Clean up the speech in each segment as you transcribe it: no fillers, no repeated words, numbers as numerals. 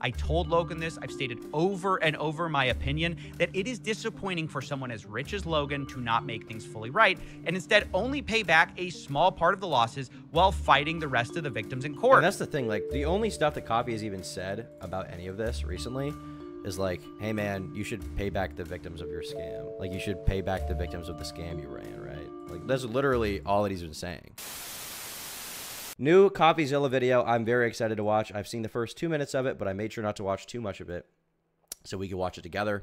I told Logan this. I've stated over and over my opinion that it is disappointing for someone as rich as Logan to not make things fully right and instead only pay back a small part of the losses while fighting the rest of the victims in court. And that's the thing, like, the only stuff that Coffee has even said about any of this recently is like, hey man, you should pay back the victims of your scam. Like, you should pay back the victims of the scam you ran, right? Like, that's literally all that he's been saying. New Coffeezilla video I'm very excited to watch. I've seen the first 2 minutes of it, but I made sure not to watch too much of it so we can watch it together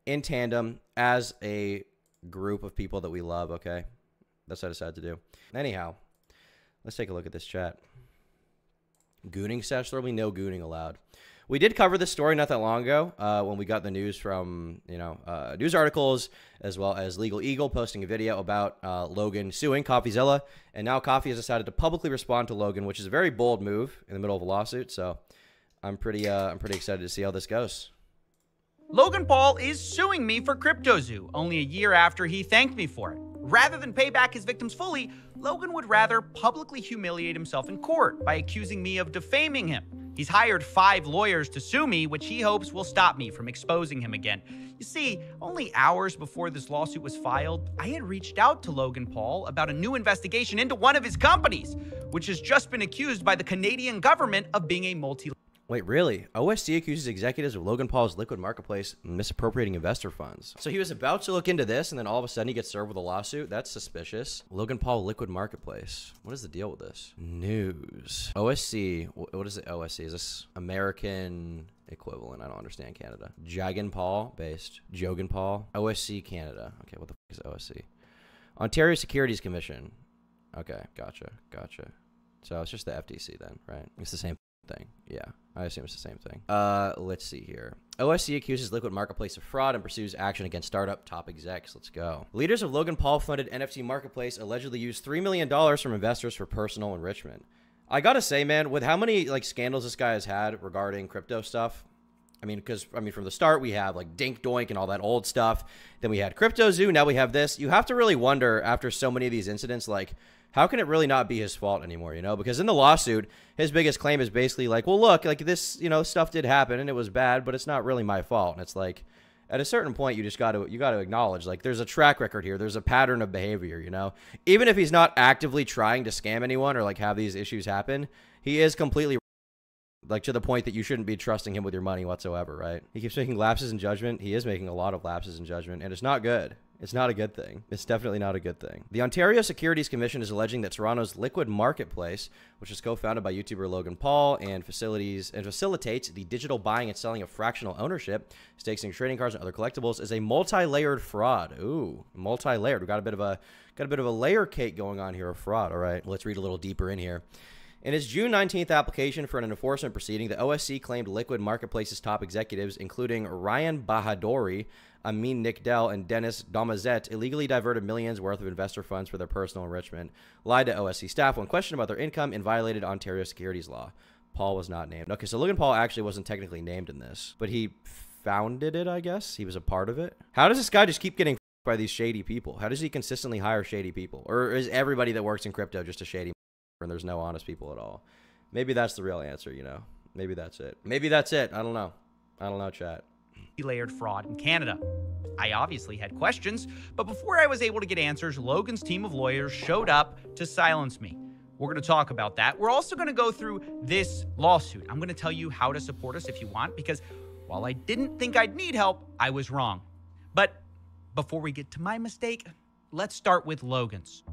in tandem as a group of people that we love, okay? That's what I decided to do. Anyhow, let's take a look at this chat. Gooning sesh, there'll be no gooning allowed. We did cover this story not that long ago when we got the news from, news articles, as well as Legal Eagle posting a video about Logan suing Coffeezilla. And now Coffee has decided to publicly respond to Logan, which is a very bold move in the middle of a lawsuit. So I'm pretty excited to see how this goes. Logan Paul is suing me for CryptoZoo only a year after he thanked me for it. Rather than pay back his victims fully, Logan would rather publicly humiliate himself in court by accusing me of defaming him. He's hired 5 lawyers to sue me, which he hopes will stop me from exposing him again. You see, only hours before this lawsuit was filed, I had reached out to Logan Paul about a new investigation into one of his companies, which has just been accused by the Canadian government of being a Wait, really? OSC accuses executives of Logan Paul's liquid marketplace misappropriating investor funds. So he was about to look into this, and then all of a sudden he gets served with a lawsuit? That's suspicious. Logan Paul liquid marketplace. What is the deal with this? News. OSC. What is it? OSC? Is this American equivalent? I don't understand Canada. Jagan Paul based. Jogan Paul. OSC Canada. Okay, what the f is OSC? Ontario Securities Commission. Okay, gotcha. So it's just the FTC then, right? It's the same thing. Yeah, I assume it's the same thing. Let's see here. OSC accuses liquid marketplace of fraud and pursues action against startup top execs. Let's go. Leaders of Logan Paul funded NFT marketplace allegedly used $3 million from investors for personal enrichment. I gotta say, man, with how many like scandals this guy has had regarding crypto stuff, from the start we have like Dink Doink and all that old stuff. Then we had CryptoZoo. Now we have this. You have to really wonder after so many of these incidents, like, how can it really not be his fault anymore, Because in the lawsuit, his biggest claim is basically like, well, look, like this, stuff did happen and it was bad, but it's not really my fault. And it's like, at a certain point, you got to acknowledge, like, there's a track record here. There's a pattern of behavior, Even if he's not actively trying to scam anyone or like have these issues happen, he is completely like to the point that you shouldn't be trusting him with your money whatsoever, right? He keeps making lapses in judgment. He is making a lot of lapses in judgment, and it's not good. It's not a good thing. It's definitely not a good thing. The Ontario Securities Commission is alleging that Toronto's liquid marketplace, which is co-founded by YouTuber Logan Paul and facilitates the digital buying and selling of fractional ownership, stakes in trading cards and other collectibles, is a multi-layered fraud. Ooh, multi-layered. We got a bit of a layer cake going on here of fraud. All right, let's read a little deeper in here. In its June 19th application for an enforcement proceeding, the OSC claimed liquid marketplace's top executives, including Ryan Bahadouri, Amin Nickdell, and Dennis Domazet, illegally diverted millions worth of investor funds for their personal enrichment, lied to OSC staff when questioned about their income, and violated Ontario securities law. Paul was not named. Okay, so Logan Paul actually wasn't technically named in this, but he founded it, I guess. He was a part of it. How does this guy just keep getting by these shady people? How does he consistently hire shady people? Or is everybody that works in crypto just a shady and there's no honest people at all? Maybe that's the real answer, Maybe that's it. Maybe that's it. I don't know, chat. Layered fraud in Canada. I obviously had questions, but before I was able to get answers, Logan's team of lawyers showed up to silence me. We're going to talk about that. We're also going to go through this lawsuit. I'm going to tell you how to support us if you want, because while I didn't think I'd need help, I was wrong. But before we get to my mistake, let's start with Logan's.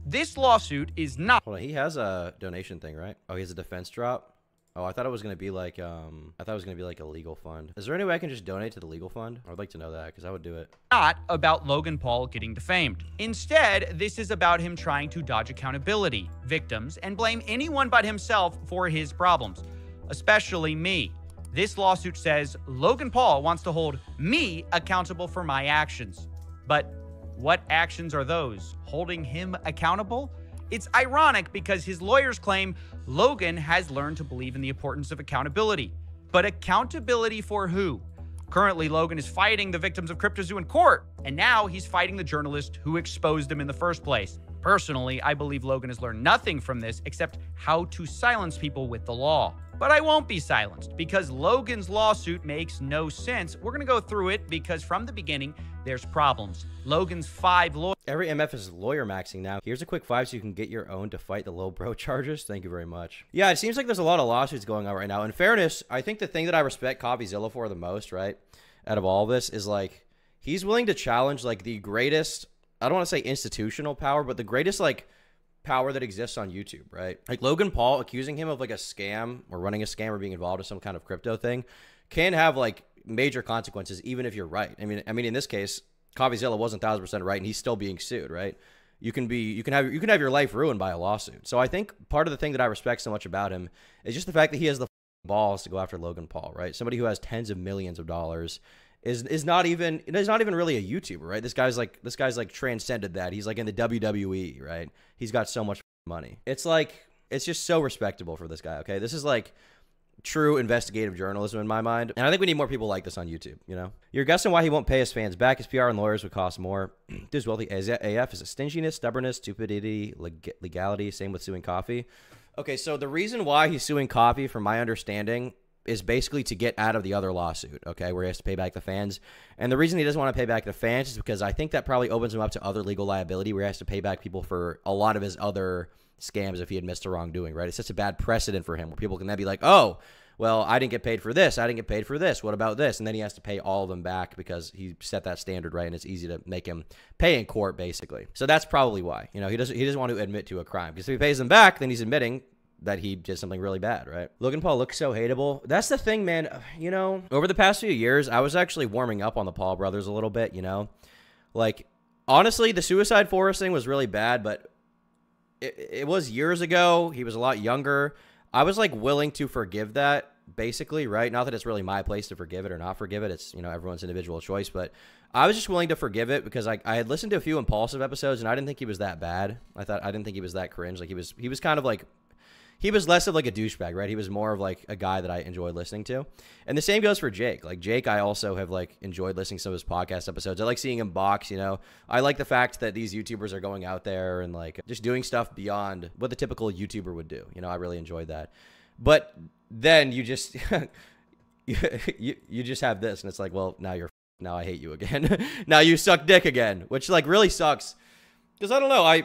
This lawsuit is not... Hold on, he has a donation thing, right? Oh, he has a defense drop? Oh, I thought it was going to be like, a legal fund. Is there any way I can just donate to the legal fund? I would like to know that, because I would do it. Not about Logan Paul getting defamed. Instead, this is about him trying to dodge accountability, victims, and blame anyone but himself for his problems, especially me. This lawsuit says Logan Paul wants to hold me accountable for my actions. But what actions are those? Holding him accountable? It's ironic because his lawyers claim Logan has learned to believe in the importance of accountability. But accountability for who? Currently, Logan is fighting the victims of CryptoZoo in court, and now he's fighting the journalist who exposed him in the first place. Personally, I believe Logan has learned nothing from this except how to silence people with the law. But I won't be silenced because Logan's lawsuit makes no sense. We're going to go through it because from the beginning, there's problems. Logan's 5 lawyers. Every MF is lawyer maxing now. Here's a quick 5 so you can get your own to fight the low bro charges. Thank you very much. Yeah, it seems like there's a lot of lawsuits going on right now. In fairness, I think the thing that I respect Coffeezilla for the most, right, out of all this is like he's willing to challenge like the greatest, I don't want to say institutional power, but the greatest like power that exists on YouTube, right? Like Logan Paul accusing him of like a scam or running a scam or being involved in some kind of crypto thing can have like major consequences, even if you're right. I mean, in this case, Coffeezilla wasn't 1,000% right, and he's still being sued, right? You can have your life ruined by a lawsuit. So I think part of the thing that I respect so much about him is just the fact that he has the balls to go after Logan Paul, right? Somebody who has tens of millions of dollars is not even really a YouTuber, right? This guy's like transcended that. He's like in the WWE, right? He's got so much money. It's like it's just so respectable for this guy. Okay, this is like true investigative journalism in my mind, and I think we need more people like this on YouTube. You know, you're guessing why he won't pay his fans back. His PR and lawyers would cost more. Dude's wealthy AF. Is it stinginess, stubbornness, stupidity, legality? Same with suing Coffee. Okay, so the reason why he's suing Coffee, from my understanding, is basically to get out of the other lawsuit, okay, where he has to pay back the fans. And the reason he doesn't want to pay back the fans is because I think that probably opens him up to other legal liability where he has to pay back people for a lot of his other scams if he admits to wrongdoing, right? It's such a bad precedent for him where people can then be like, oh, well, I didn't get paid for this. I didn't get paid for this. What about this? And then he has to pay all of them back because he set that standard, right? And it's easy to make him pay in court, basically. So that's probably why. You know, he doesn't want to admit to a crime because if he pays them back, then he's admitting that he did something really bad, right? Logan Paul looks so hateable. That's the thing, man. You know, over the past few years, I was actually warming up on the Paul brothers a little bit, you know? Like, honestly, the Suicide Forest thing was really bad, but it was years ago. He was a lot younger. I was, like, willing to forgive that, basically, right? Not that it's really my place to forgive it or not forgive it. It's, you know, everyone's individual choice, but I was just willing to forgive it because I had listened to a few Impulsive episodes, and I didn't think he was that bad. I didn't think he was that cringe. Like, he was kind of, like, he was less of like a douchebag, right? He was more of like a guy that I enjoyed listening to. And the same goes for Jake. Like Jake, I also have like enjoyed listening to some of his podcast episodes. I like seeing him box, you know. I like the fact that these YouTubers are going out there and like just doing stuff beyond what the typical YouTuber would do. You know, I really enjoyed that. But then you just you just have this and it's like, well, now I hate you again. Now you suck dick again, which like really sucks. Because I don't know,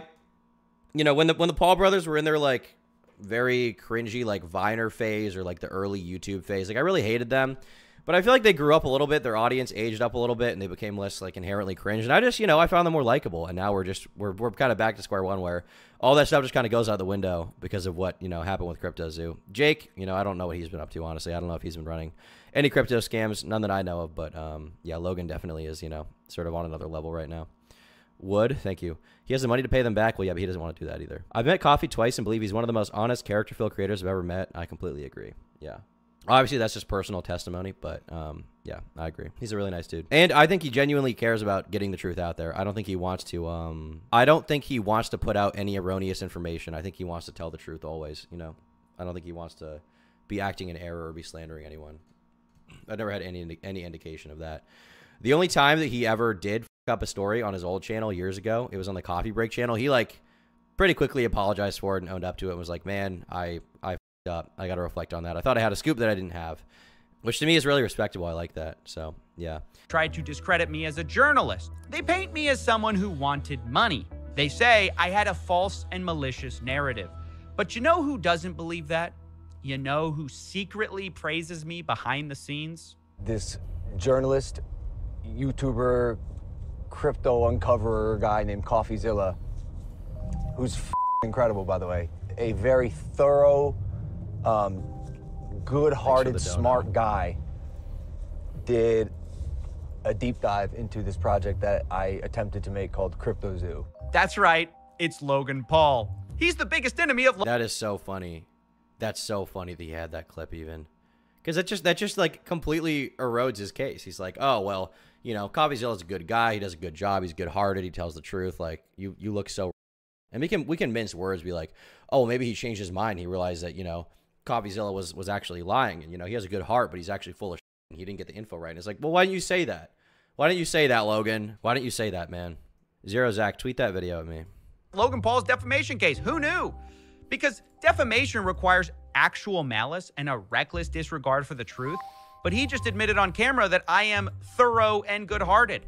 you know, when the Paul brothers were in their like very cringy like Viner phase or like the early YouTube phase, like I really hated them, but I feel like they grew up a little bit, their audience aged up a little bit, and they became less like inherently cringe, and I just, you know, I found them more likable, and now we're kind of back to square one where all that stuff just kind of goes out the window because of what, you know, happened with CryptoZoo. Jake, you know, I don't know what he's been up to, honestly. I don't know if he's been running any crypto scams, none that I know of, but yeah, Logan definitely is, you know, sort of on another level right now. Wood, thank you. He has the money to pay them back. Well, yeah, but he doesn't want to do that either. I've met Coffee twice and believe he's one of the most honest, character-filled creators I've ever met. I completely agree. Yeah. Obviously, that's just personal testimony, but yeah, I agree. He's a really nice dude. And I think he genuinely cares about getting the truth out there. I don't think he wants to put out any erroneous information. I think he wants to tell the truth always, you know. I don't think he wants to be acting in error or be slandering anyone. I've never had any indication of that. The only time that he ever did up a story on his old channel years ago, it was on the Coffee Break channel. He like pretty quickly apologized for it and owned up to it and was like, man, I f***ed up. I got to reflect on that. I thought I had a scoop that I didn't have, which to me is really respectable. I like that. So yeah. Tried to discredit me as a journalist. They paint me as someone who wanted money. They say I had a false and malicious narrative. But you know who doesn't believe that? You know who secretly praises me behind the scenes? This journalist, YouTuber, crypto uncoverer guy named Coffeezilla, who's incredible, by the way. A very thorough, good-hearted, smart guy, did a deep dive into this project that I attempted to make called CryptoZoo. That's right. It's Logan Paul. He's the biggest enemy of... That is so funny. That's so funny that he had that clip even. Because that just like completely erodes his case. He's like, oh, well, you know, Coffeezilla's a good guy. He does a good job. He's good-hearted. He tells the truth. Like, you look so... And we can mince words, be like, oh, maybe he changed his mind. He realized that, you know, Coffeezilla was actually lying. And, you know, he has a good heart, but he's actually full of shit. And he didn't get the info right. And it's like, well, why didn't you say that? Why didn't you say that, Logan? Why didn't you say that, man? Zero Zach, tweet that video at me. Logan Paul's defamation case. Who knew? Because defamation requires actual malice and a reckless disregard for the truth. But he just admitted on camera that I am thorough and good-hearted.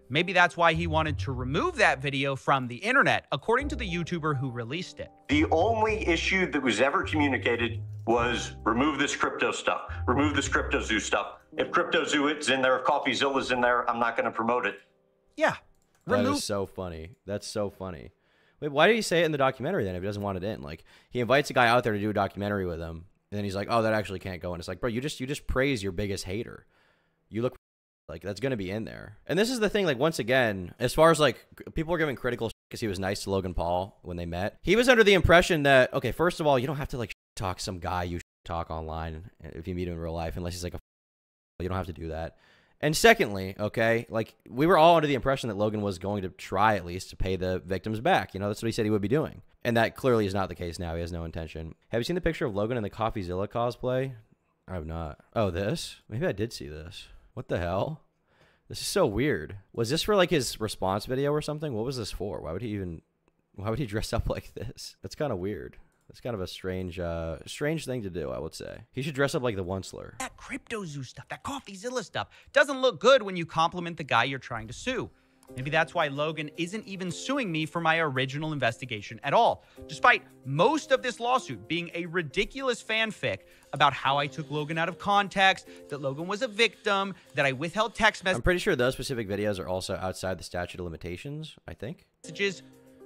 Maybe that's why he wanted to remove that video from the internet, according to the YouTuber who released it. The only issue that was ever communicated was remove this crypto stuff, remove this CryptoZoo stuff. If CryptoZoo is in there, if Coffeezilla is in there, I'm not going to promote it. Yeah. That is so funny. That's so funny. Wait, why did he say it in the documentary then if he doesn't want it in? Like, he invites a guy out there to do a documentary with him, and then he's like, oh, that actually can't go in. It's like, bro, you just praise your biggest hater. You look like that's going to be in there. And this is the thing, like, once again, as far as, like, people are giving critical because he was nice to Logan Paul when they met. He was under the impression that, okay, first of all, you don't have to, like, talk some guy you talk online if you meet him in real life, unless he's, like, you don't have to do that. And secondly, okay, like, we were all under the impression that Logan was going to try at least to pay the victims back. You know, that's what he said he would be doing. And that clearly is not the case now. He has no intention. Have you seen the picture of Logan in the Coffeezilla cosplay? I have not. Oh, this? Maybe I did see this. What the hell? This is so weird. Was this for, like, his response video or something? What was this for? Why would he dress up like this? That's kind of weird. It's kind of a strange thing to do, I would say. He should dress up like the Onceler. That CryptoZoo stuff, that Coffeezilla stuff, doesn't look good when you compliment the guy you're trying to sue. Maybe that's why Logan isn't even suing me for my original investigation at all, despite most of this lawsuit being a ridiculous fanfic about how I took Logan out of context, that Logan was a victim, that I withheld text messages. I'm pretty sure those specific videos are also outside the statute of limitations, I think.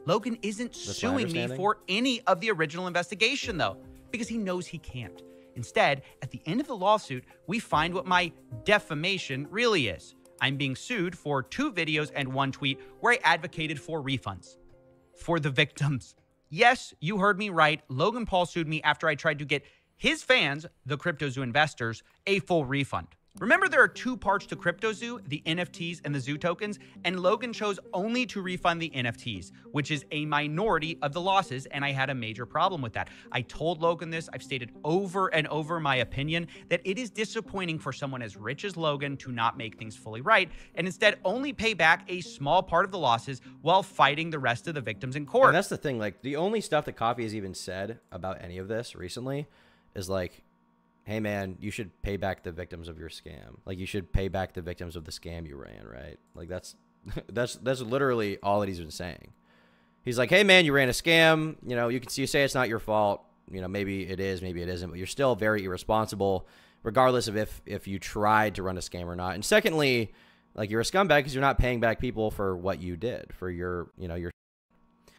Logan isn't suing me for any of the original investigation, though, because he knows he can't. Instead, at the end of the lawsuit, we find what my defamation really is. I'm being sued for 2 videos and 1 tweet where I advocated for refunds. For the victims. Yes, you heard me right. Logan Paul sued me after I tried to get his fans, the CryptoZoo investors, a full refund. Remember, there are 2 parts to CryptoZoo, the NFTs and the Zoo tokens, and Logan chose only to refund the NFTs, which is a minority of the losses, and I had a major problem with that. I told Logan this. I've stated over and over my opinion that it is disappointing for someone as rich as Logan to not make things fully right, and instead only pay back a small part of the losses while fighting the rest of the victims in court. And that's the thing, like, the only stuff that Coffee has even said about any of this recently is like, hey man, you should pay back the victims of your scam. Like, you should pay back the victims of the scam you ran, right? Like, that's literally all that he's been saying. He's like, hey man, you ran a scam. You know, you say it's not your fault. You know, maybe it is, maybe it isn't, but you're still very irresponsible, regardless of if you tried to run a scam or not. And secondly, like, you're a scumbag because you're not paying back people for what you did, for your, you know, your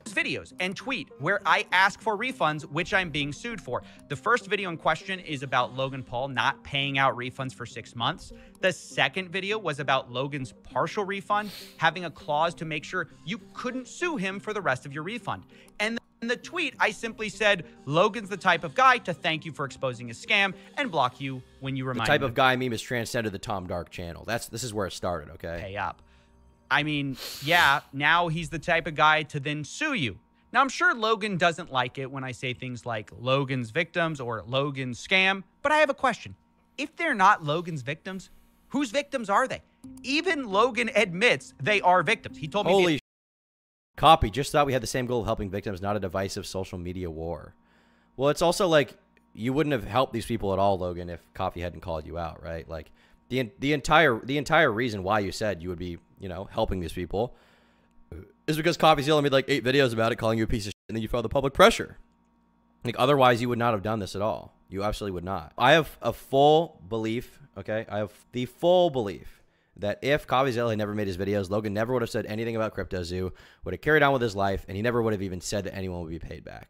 videos and tweet where I ask for refunds, which I'm being sued for. The first video in question is about Logan Paul not paying out refunds for 6 months. The second video was about Logan's partial refund, having a clause to make sure you couldn't sue him for the rest of your refund. And in the tweet, I simply said, Logan's the type of guy to thank you for exposing his scam and block you when you remind him. The type of guy meme has transcended the Tom Dark channel. This is where it started, okay? Pay up. I mean, yeah, now he's the type of guy to then sue you. Now, I'm sure Logan doesn't like it when I say things like Logan's victims or Logan's scam, but I have a question. If they're not Logan's victims, whose victims are they? Even Logan admits they are victims. He told me— Holy Copy, just thought we had the same goal of helping victims, not a divisive social media war. Well, it's also like, you wouldn't have helped these people at all, Logan, if Coffee hadn't called you out, right? Like, the entire reason why you said you would be, you know, helping these people is because Coffeezilla made like 8 videos about it, calling you a piece of shit, and then you felt the public pressure. Like, otherwise you would not have done this at all. You absolutely would not. I have a full belief, okay? I have the full belief that if Coffeezilla had never made his videos, Logan never would have said anything about CryptoZoo, would have carried on with his life, and he never would have even said that anyone would be paid back.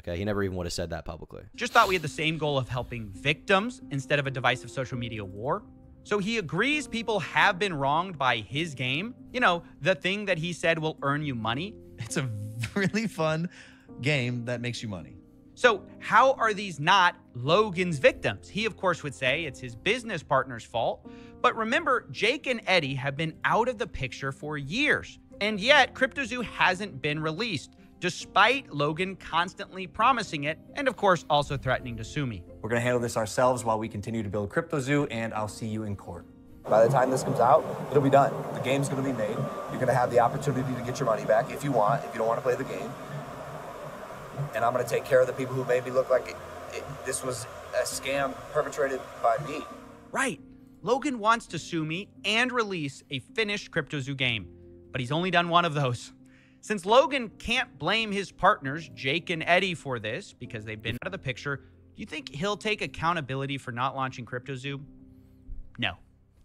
Okay, he never even would have said that publicly. Just thought we had the same goal of helping victims instead of a divisive social media war. So he agrees people have been wronged by his game. You know, the thing that he said will earn you money. It's a really fun game that makes you money. So how are these not Logan's victims? He, of course, would say it's his business partner's fault. But remember, Jake and Eddie have been out of the picture for years. And yet, CryptoZoo hasn't been released, despite Logan constantly promising it, and of course, also threatening to sue me. We're gonna handle this ourselves while we continue to build CryptoZoo, and I'll see you in court. By the time this comes out, it'll be done. The game's gonna be made. You're gonna have the opportunity to get your money back if you want. If you don't want to play the game, and I'm going to take care of the people who made me look like this was a scam perpetrated by me. Right. Logan wants to sue me and release a finished CryptoZoo game, but he's only done one of those. Since Logan can't blame his partners, Jake and Eddie, for this because they've been out of the picture, do you think he'll take accountability for not launching CryptoZoo? No.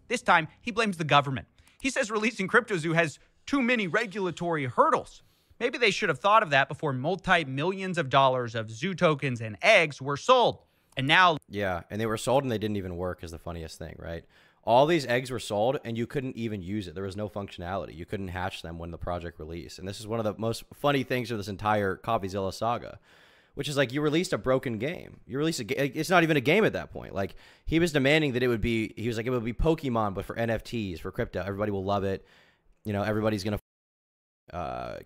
This time, he blames the government. He says releasing CryptoZoo has too many regulatory hurdles. Maybe they should have thought of that before multi-millions of dollars of zoo tokens and eggs were sold. And now... Yeah, and they were sold and they didn't even work is the funniest thing, right? All these eggs were sold and you couldn't even use it. There was no functionality. You couldn't hatch them when the project released. And this is one of the most funny things of this entire Coffeezilla saga, which is like you released a broken game. You released it's not even a game at that point. Like he was demanding that it would be, he was like, it would be Pokemon, but for NFTs, for crypto. Everybody will love it. You know, everybody's going to,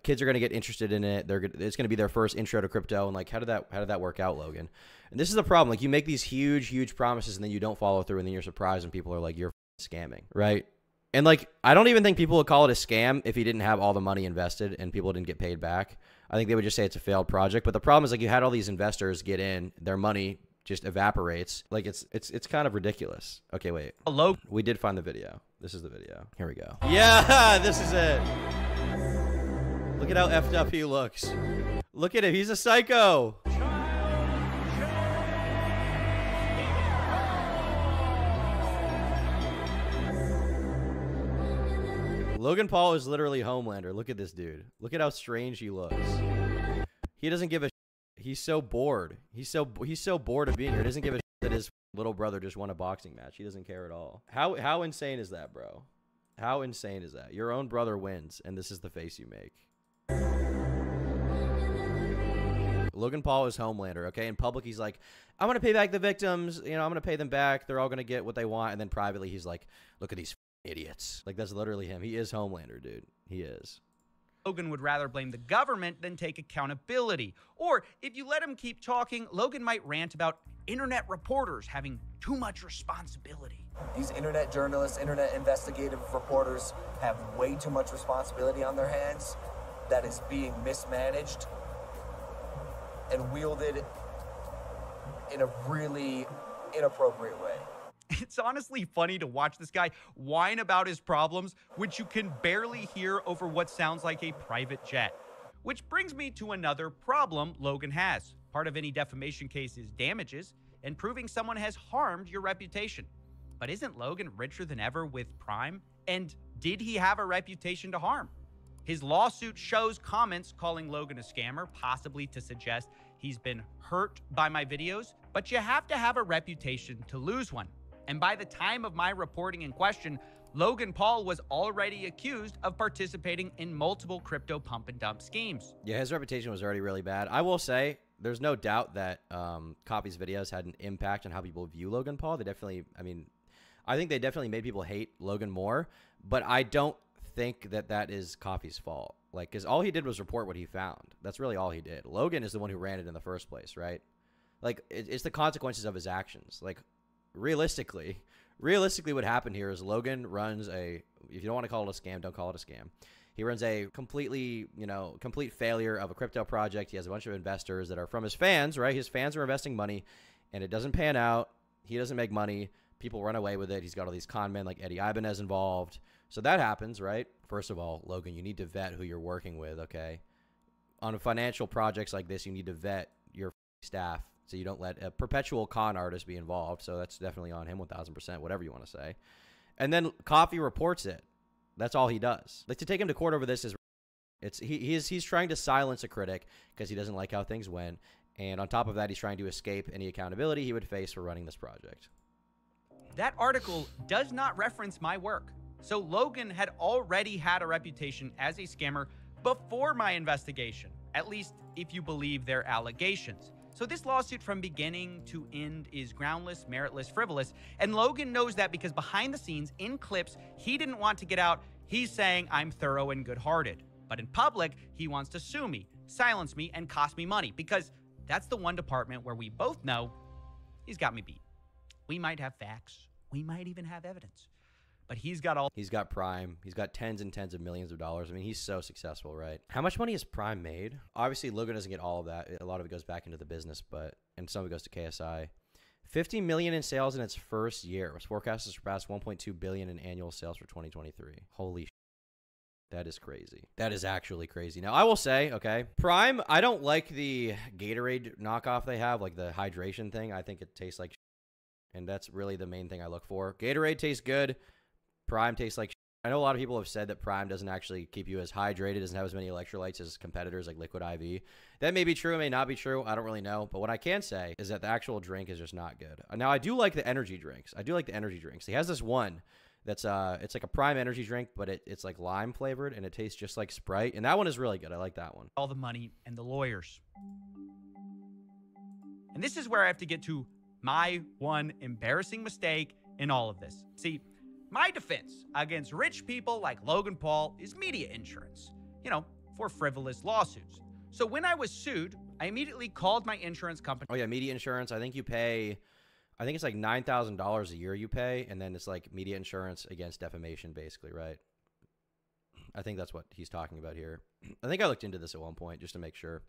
kids are going to get interested in it. It's going to be their first intro to crypto. And like, how did that work out, Logan? And this is the problem. Like you make these huge promises and then you don't follow through and then you're surprised when people are like, you're scamming, right? And like, I don't even think people would call it a scam if he didn't have all the money invested and people didn't get paid back. I think they would just say it's a failed project. But the problem is like you had all these investors get in, their money just evaporates. Like it's kind of ridiculous. Okay, wait. Hello. We did find the video. This is the video. Here we go. Yeah, this is it. Look at how effed up he looks. Look at him. He's a psycho. Logan Paul is literally Homelander. Look at this dude. Look at how strange he looks. He doesn't give a shit. He's so bored. He's so bored of being here. He doesn't give a shit that his little brother just won a boxing match. He doesn't care at all. How insane is that, bro? How insane is that? Your own brother wins, and this is the face you make. Logan Paul is Homelander, okay? In public, he's like, I'm going to pay back the victims. You know, I'm going to pay them back. They're all going to get what they want. And then privately, he's like, look at these idiots. Like, that's literally him. He is Homelander, dude. He is. Logan would rather blame the government than take accountability. Or if you let him keep talking, Logan might rant about internet reporters having too much responsibility. These internet journalists, internet investigative reporters have way too much responsibility on their hands that is being mismanaged and wielded in a really inappropriate way. It's honestly funny to watch this guy whine about his problems, which you can barely hear over what sounds like a private jet. Which brings me to another problem Logan has. Part of any defamation case is damages, and proving someone has harmed your reputation. But isn't Logan richer than ever with Prime? And did he have a reputation to harm? His lawsuit shows comments calling Logan a scammer, possibly to suggest he's been hurt by my videos, but you have to have a reputation to lose one. And by the time of my reporting in question, Logan Paul was already accused of participating in multiple crypto pump and dump schemes. Yeah, his reputation was already really bad. I will say, there's no doubt that Copy's videos had an impact on how people view Logan Paul. They definitely, I mean, I think they definitely made people hate Logan more, but I don't think that that is Coffee's fault. Like, because all he did was report what he found. That's really all he did. Logan is the one who ran it in the first place, right? Like, it's the consequences of his actions. Like, realistically what happened here is Logan runs a, if you don't want to call it a scam, don't call it a scam. He runs a completely, complete failure of a crypto project. He has a bunch of investors that are from his fans, right? His fans are investing money, and it doesn't pan out. He doesn't make money. People run away with it. He's got all these con men like Eddie Ibanez involved. So that happens, right? First of all, Logan, you need to vet who you're working with, okay? On financial projects like this, you need to vet your staff so you don't let a perpetual con artist be involved. So that's definitely on him 1,000%, whatever you want to say. And then Coffee reports it. That's all he does. Like, to take him to court over this is, he's trying to silence a critic because he doesn't like how things went. And on top of that, he's trying to escape any accountability he would face for running this project. That article does not reference my work. So Logan had already had a reputation as a scammer before my investigation, at least if you believe their allegations. So this lawsuit from beginning to end is groundless, meritless, frivolous, and Logan knows that because behind the scenes, in clips he didn't want to get out, he's saying I'm thorough and good-hearted. But in public, he wants to sue me, silence me, and cost me money, because that's the one department where we both know he's got me beat. We might have facts, we might even have evidence, but he's got all He's got Prime. He's got tens and tens of millions of dollars. I mean, he's so successful, right? How much money has Prime made? Obviously, Logan doesn't get all of that. A lot of it goes back into the business, and some of it goes to KSI. 50 million in sales in its first year. It was forecast to surpass 1.2 billion in annual sales for 2023. Holy shit. That is crazy. That is actually crazy. Now, I will say, okay, Prime, I don't like the Gatorade knockoff they have, like the hydration thing. I think it tastes like shit, and that's really the main thing I look for. Gatorade tastes good. Prime tastes like shit. I know a lot of people have said that Prime doesn't actually keep you as hydrated, doesn't have as many electrolytes as competitors like Liquid IV. That may be true, it may not be true. I don't really know. But what I can say is that the actual drink is just not good. Now, I do like the energy drinks. He has this one that's it's like a Prime energy drink, but it's like lime flavored and it tastes just like Sprite. And that one is really good. I like that one. the money and the lawyers. And this is where I have to get to my one embarrassing mistake in all of this. See, my defense against rich people like Logan Paul is media insurance, for frivolous lawsuits. So when I was sued, I immediately called my insurance company. Oh yeah, media insurance. I think it's like $9,000 a year you pay, and then it's like media insurance against defamation, basically, right? I think that's what he's talking about here. I think I looked into this at one point just to make sure.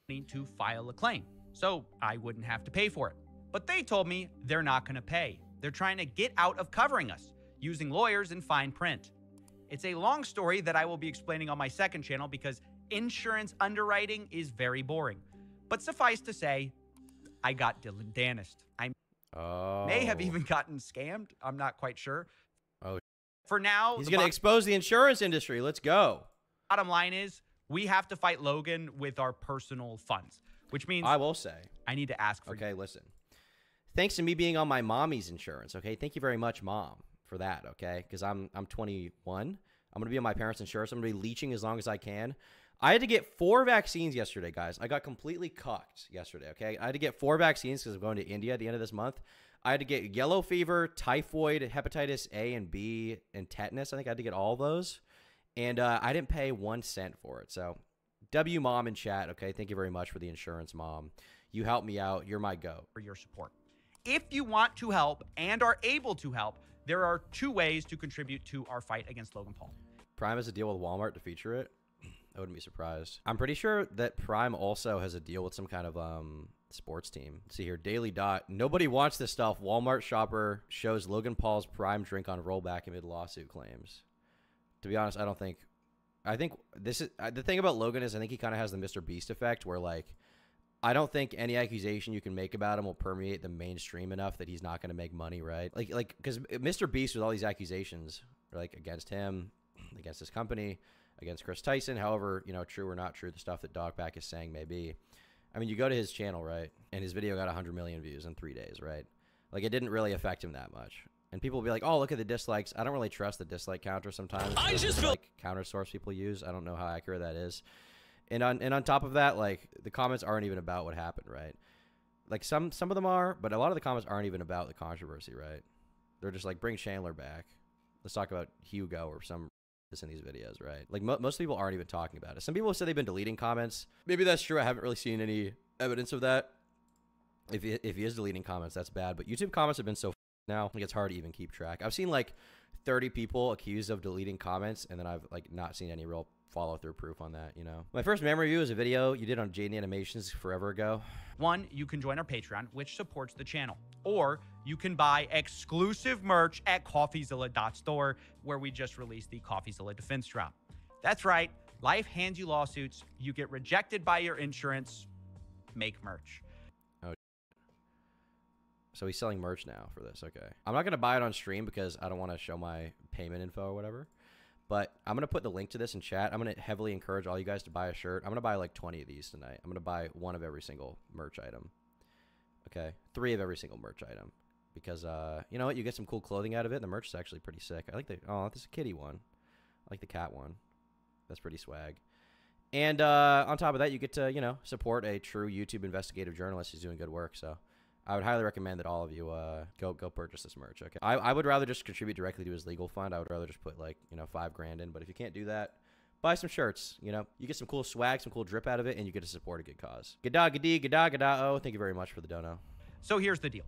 To file a claim, so I wouldn't have to pay for it. But they told me they're not going to pay. They're trying to get out of covering us, using lawyers in fine print. It's a long story that I will be explaining on my second channel because insurance underwriting is very boring. But suffice to say, I got Dylan Danist. I may have even gotten scammed. I'm not quite sure. Oh, for now, he's going to expose the insurance industry. Let's go. Bottom line is we have to fight Logan with our personal funds, which means I will say I need to ask for okay, listen. Thanks to me being on my mommy's insurance, okay? Thank you very much, Mom, for that, okay? Because I'm 21. I'm going to be on my parents' insurance. I'm going to be leeching as long as I can. I had to get 4 vaccines yesterday, guys. I got completely cucked yesterday, okay? I had to get 4 vaccines because I'm going to India at the end of this month. I had to get yellow fever, typhoid, hepatitis A and B, and tetanus. I think I had to get all those. And I didn't pay 1 cent for it. So, W Mom in chat, okay? Thank you very much for the insurance, Mom. You helped me out. You're my go. For your support. If you want to help and are able to help, there are 2 ways to contribute to our fight against Logan Paul. Prime has a deal with Walmart to feature it. I wouldn't be surprised. I'm pretty sure that Prime also has a deal with some kind of sports team. Let's see here, Daily Dot. Nobody wants this stuff. Walmart shopper shows Logan Paul's Prime drink on rollback amid lawsuit claims. To be honest, I think this is the thing about Logan is I think he kind of has the Mr. Beast effect where like I don't think any accusation you can make about him will permeate the mainstream enough that he's not going to make money, right? Like because Mr. Beast with all these accusations like against him, against his company, against Chris Tyson, however, true or not true, the stuff that Dogback is saying may be. I mean, you go to his channel, right? And his video got 100 million views in 3 days, right? Like, it didn't really affect him that much. And people will be like, oh, look at the dislikes. I don't really trust the dislike counter sometimes. I just feel like counter source people use. I don't know how accurate that is. And on top of that, like, the comments aren't even about what happened, right? Like, some of them are, but a lot of the comments aren't even about the controversy, right? They're just like, bring Chandler back. Let's talk about Hugo or some in these videos, right? Like most people aren't even talking about it. Some people have said they've been deleting comments. Maybe that's true. I haven't really seen any evidence of that. If he is deleting comments, that's bad. But YouTube comments have been so now, like it's hard to even keep track. I've seen like 30 people accused of deleting comments, and then I've like not seen any real follow-through proof on that, My first memory review is a video you did on Jaden Animations forever ago. 1, you can join our Patreon, which supports the channel. Or you can buy exclusive merch at Coffeezilla.store, where we just released the Coffeezilla defense drop. That's right. Life hands you lawsuits. You get rejected by your insurance. Make merch. Oh, so he's selling merch now for this. Okay. I'm not going to buy it on stream because I don't want to show my payment info or whatever. But I'm going to put the link to this in chat. I'm going to heavily encourage all you guys to buy a shirt. I'm going to buy like 20 of these tonight. I'm going to buy 1 of every single merch item. Okay. 3 of every single merch item. Because, you know what? You get some cool clothing out of it. The merch is actually pretty sick. I like the... Oh, this is a kitty one. I like the cat one. That's pretty swag. And on top of that, you get to, support a true YouTube investigative journalist who's doing good work. So I would highly recommend that all of you go purchase this merch, okay? I would rather just contribute directly to his legal fund. I would rather just put, like, $5 grand in. But if you can't do that, buy some shirts, You get some cool swag, some cool drip out of it, and you get to support a good cause. Gada, gadi, gada, gada, oh. Thank you very much for the dono. So here's the deal.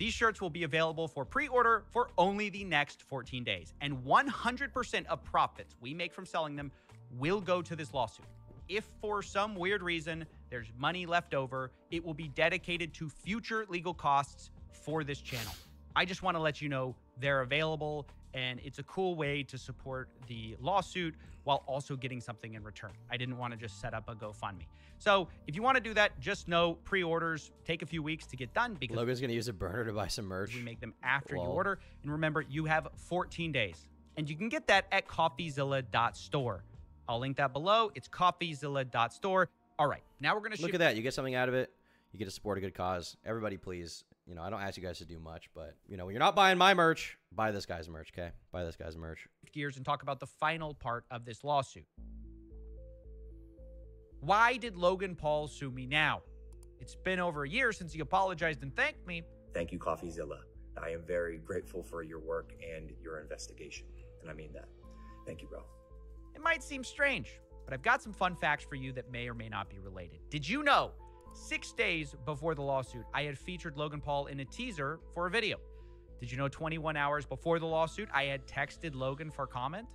These shirts will be available for pre-order for only the next 14 days, and 100% of profits we make from selling them will go to this lawsuit. If for some weird reason there's money left over, it will be dedicated to future legal costs for this channel. I just want to let you know they're available, and it's a cool way to support the lawsuit while also getting something in return. I didn't want to just set up a GoFundMe. So if you want to do that, just know pre-orders take a few weeks to get done because Logan's going to use a burner to buy some merch. we make them after you order. And remember, you have 14 days. And you can get that at coffeezilla.store. I'll link that below. It's coffeezilla.store. All right, now we're going to Look at that. You get something out of it. You get to support a good cause. Everybody, please. You know, I don't ask you guys to do much, but, you know, when you're not buying my merch, buy this guy's merch, okay? Buy this guy's merch. Gears and talk about the final part of this lawsuit. Why did Logan Paul sue me now? It's been over a year since he apologized and thanked me. Thank you, Coffeezilla. I am very grateful for your work and your investigation, and I mean that. Thank you, bro. It might seem strange, but I've got some fun facts for you that may or may not be related. Did you know 6 days before the lawsuit, I had featured Logan Paul in a teaser for a video? Did you know 21 hours before the lawsuit, I had texted Logan for comment?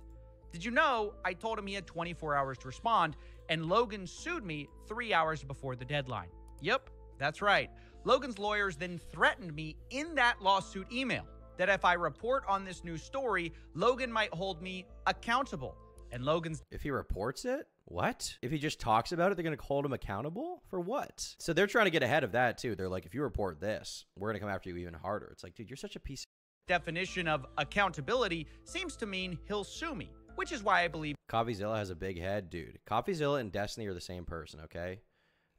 Did you know I told him he had 24 hours to respond, and Logan sued me 3 hours before the deadline? Yep, that's right. Logan's lawyers then threatened me in that lawsuit email that if I report on this new story, Logan might hold me accountable. And Logan's... If he reports it? What? If he just talks about it, they're going to hold him accountable? For what? So they're trying to get ahead of that, too. They're like, if you report this, we're going to come after you even harder. It's like, dude, you're such a piece of... definition of accountability seems to mean he'll sue me, which is why I believe Coffeezilla has a big head, dude. Coffeezilla and Destiny are the same person, okay?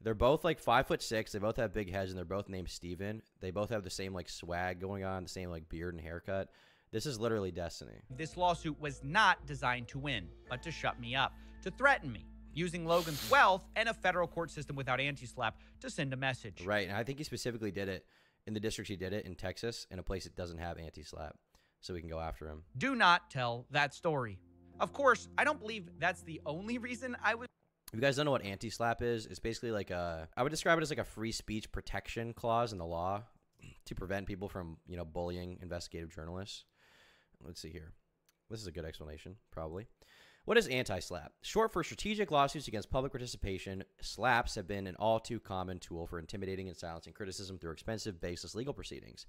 They're both like 5'6". They both have big heads, and they're both named Steven. They both have the same like swag going on, the same like beard and haircut. This is literally Destiny. this lawsuit was not designed to win, but to shut me up, to threaten me, using Logan's wealth and a federal court system without anti-slap to send a message. Right, and I think he specifically did it in the districts he did it in Texas, in a place that doesn't have anti-slap, so we can go after him. Do not tell that story. Of course, I don't believe that's the only reason I was... If you guys don't know what anti-slap is, it's basically like a... I would describe it as like a free speech protection clause in the law to prevent people from, you know, bullying investigative journalists. Let's see here. This is a good explanation, probably. What is anti-slap? Short for strategic lawsuits against public participation, slaps have been an all too common tool for intimidating and silencing criticism through expensive, baseless legal proceedings.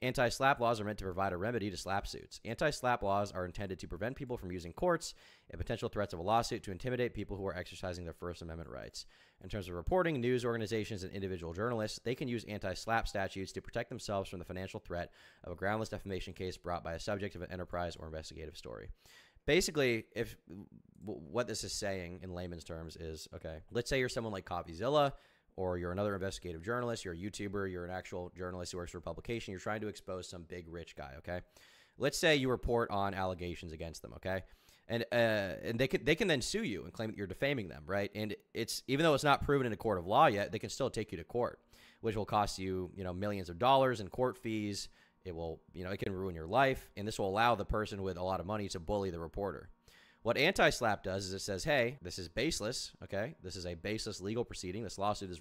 Anti-slap laws are meant to provide a remedy to slap suits. Anti-slap laws are intended to prevent people from using courts and potential threats of a lawsuit to intimidate people who are exercising their First Amendment rights. In terms of reporting, news organizations and individual journalists, they can use anti-slap statutes to protect themselves from the financial threat of a groundless defamation case brought by a subject of an enterprise or investigative story. Basically, if what this is saying in layman's terms is, okay, let's say you're someone like Coffeezilla, or you're another investigative journalist, you're a YouTuber, you're an actual journalist who works for a publication, you're trying to expose some big rich guy, okay? Let's say you report on allegations against them, okay? And they can then sue you and claim that you're defaming them, right? And it's, even though it's not proven in a court of law yet, they can still take you to court, which will cost you, you know, millions of dollars in court fees. It will, you know, it can ruin your life, and this will allow the person with a lot of money to bully the reporter. What anti-slap does is it says, hey, this is baseless, okay? This is a baseless legal proceeding. This lawsuit is,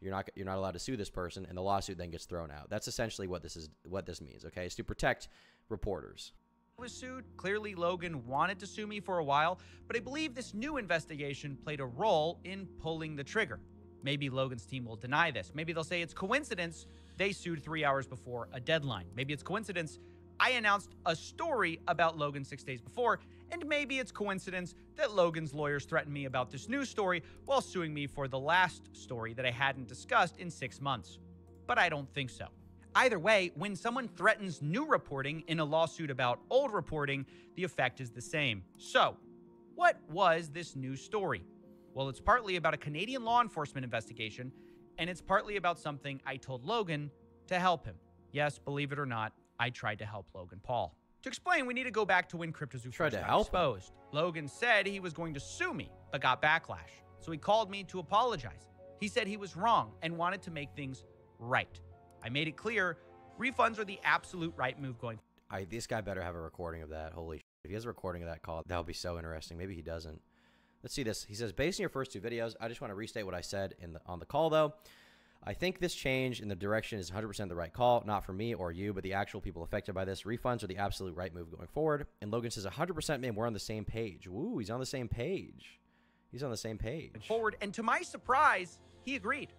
you're not allowed to sue this person, and the lawsuit then gets thrown out. That's essentially what this means, okay? It's to protect reporters. was sued. Clearly, Logan wanted to sue me for a while, but I believe this new investigation played a role in pulling the trigger. Maybe Logan's team will deny this. Maybe they'll say it's coincidence they sued 3 hours before a deadline. Maybe it's coincidence I announced a story about Logan 6 days before, and maybe it's coincidence that Logan's lawyers threatened me about this new story while suing me for the last story that I hadn't discussed in 6 months. But I don't think so. Either way, when someone threatens new reporting in a lawsuit about old reporting, the effect is the same. So, what was this new story? Well, it's partly about a Canadian law enforcement investigation, and it's partly about something I told Logan to help him. Yes, believe it or not, I tried to help Logan Paul. To explain, we need to go back to when CryptoZoo first got exposed. Logan said he was going to sue me, but got backlash. So he called me to apologize. He said he was wrong and wanted to make things right. I made it clear, refunds are the absolute right move going. This guy better have a recording of that. Holy shit. If he has a recording of that call, that would be so interesting. Maybe he doesn't. Let's see this. He says, based on your first 2 videos, I just want to restate what I said on the call, though. I think this change in the direction is 100% the right call, not for me or you, but the actual people affected by this. Refunds are the absolute right move going forward. And Logan says 100%, man, we're on the same page. Woo, he's on the same page. He's on the same page. Forward, and to my surprise, he agreed.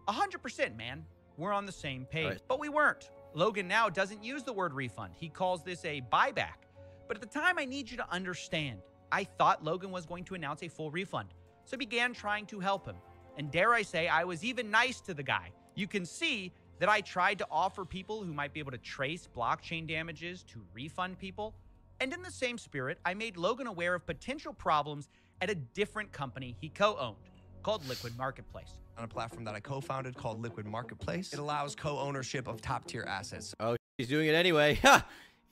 100%, man. We're on the same page. Right. But we weren't. Logan now doesn't use the word refund. He calls this a buyback. But at the time, I need you to understand, I thought Logan was going to announce a full refund. So I began trying to help him. And dare I say, I was even nice to the guy. You can see that I tried to offer people who might be able to trace blockchain damages to refund people. And in the same spirit, I made Logan aware of potential problems at a different company he co-owned called Liquid Marketplace. On a platform that I co-founded called Liquid Marketplace, it allows co-ownership of top-tier assets. Oh, he's doing it anyway.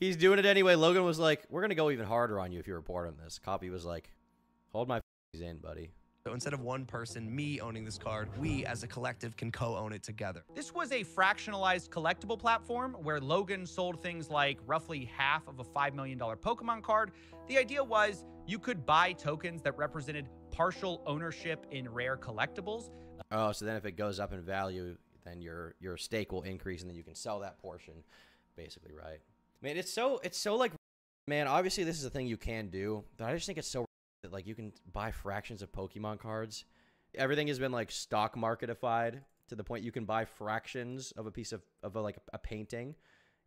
He's doing it anyway. Logan was like, we're going to go even harder on you if you report on this. Copy was like, hold my in, buddy. So instead of one person, me owning this card, we as a collective can co-own it together. This was a fractionalized collectible platform where Logan sold things like roughly half of a $5 million Pokemon card. The idea was you could buy tokens that represented partial ownership in rare collectibles. Oh, so then if it goes up in value, then your stake will increase and then you can sell that portion, basically, right? Man, it's so like, man, obviously this is a thing you can do, but I just think it's so that like you can buy fractions of Pokemon cards. Everything has been like stock marketified to the point you can buy fractions of a piece of a painting.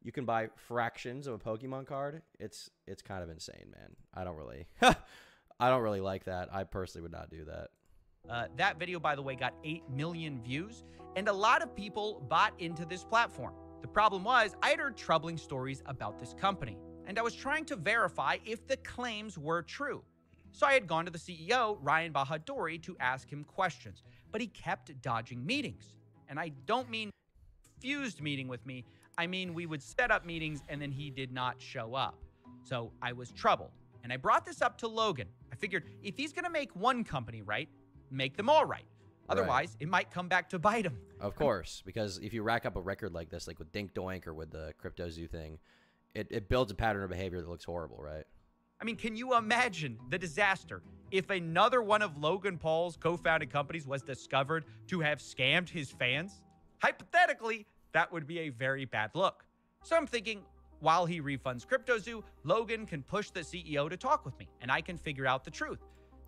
You can buy fractions of a Pokemon card. It's kind of insane, man. I don't really like that. I personally would not do that. That video, by the way, got 8 million views, and a lot of people bought into this platform. The problem was I had heard troubling stories about this company, and I was trying to verify if the claims were true. So I had gone to the CEO, Ryan Bahadori, to ask him questions, but he kept dodging meetings. And I don't mean refused meeting with me. I mean, we would set up meetings and then he did not show up. So I was troubled. And I brought this up to Logan. I figured if he's going to make one company right, make them all right. Otherwise, it might come back to bite him. Of course, because if you rack up a record like this, like with Dink Doink or with the CryptoZoo thing, it builds a pattern of behavior that looks horrible, right? I mean, can you imagine the disaster if another one of Logan Paul's co-founded companies was discovered to have scammed his fans? Hypothetically, that would be a very bad look. So I'm thinking, while he refunds CryptoZoo, Logan can push the CEO to talk with me, and I can figure out the truth.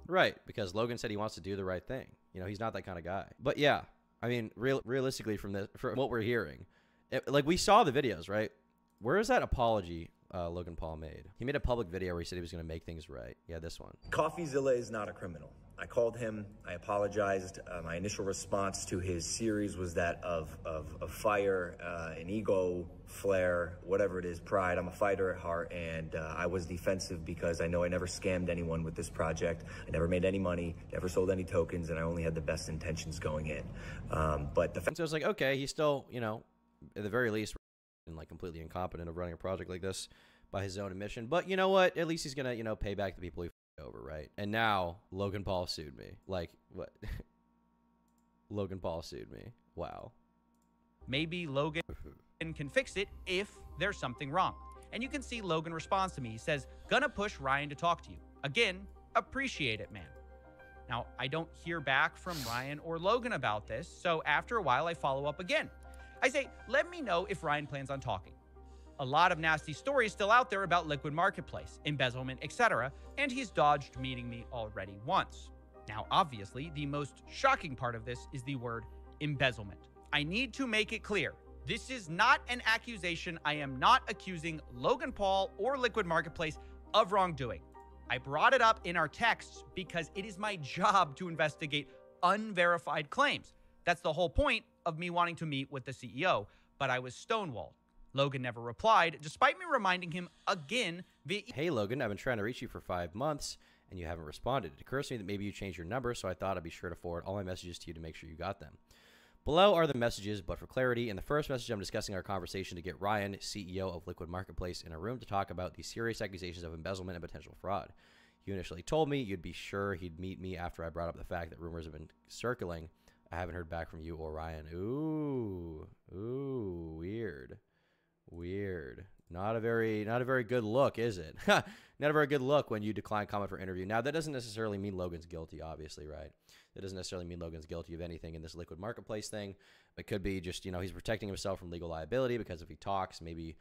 Right, because Logan said he wants to do the right thing. You know, he's not that kind of guy. But yeah, I mean, realistically, from what we're hearing, like we saw the videos, right? Where is that apology Logan Paul made? He made a public video where he said he was going to make things right. Yeah, this one. Coffeezilla is not a criminal. I called him. I apologized. My initial response to his series was that of fire, an ego flare, whatever it is, pride. I'm a fighter at heart, and I was defensive because I know I never scammed anyone with this project. I never made any money, never sold any tokens, and I only had the best intentions going in. But the so it's like, okay, he's still, you know, at the very least, and like completely incompetent of running a project like this by his own admission. But you know what? At least he's gonna, you know, pay back the people he over, right? And now Logan Paul sued me. Like, what? Logan Paul sued me. Wow. Maybe Logan can fix it if there's something wrong. And you can see Logan responds to me. He says, gonna push Ryan to talk to you. Again, appreciate it, man. Now, I don't hear back from Ryan or Logan about this, so after a while, I follow up again. I say, let me know if Ryan plans on talking. A lot of nasty stories still out there about Liquid Marketplace, embezzlement, etc., and he's dodged meeting me already once. Now, obviously, the most shocking part of this is the word embezzlement. I need to make it clear. This is not an accusation. I am not accusing Logan Paul or Liquid Marketplace of wrongdoing. I brought it up in our texts because it is my job to investigate unverified claims. That's the whole point of me wanting to meet with the CEO, but I was stonewalled. Logan never replied, despite me reminding him again via Hey, Logan, I've been trying to reach you for 5 months, and you haven't responded. It occurs to me that maybe you changed your number, so I thought I'd be sure to forward all my messages to you to make sure you got them. Below are the messages, but for clarity, in the first message, I'm discussing our conversation to get Ryan, CEO of Liquid Marketplace, in a room to talk about the serious accusations of embezzlement and potential fraud. You initially told me you'd be sure he'd meet me after I brought up the fact that rumors have been circling. I haven't heard back from you or Ryan. Ooh, weird. Weird. Not a very good look, is it? Not a very good look when you decline comment for interview. Now, that doesn't necessarily mean Logan's guilty, obviously, right? That doesn't necessarily mean Logan's guilty of anything in this liquid marketplace thing. It could be just, he's protecting himself from legal liability, because if he talks, maybe,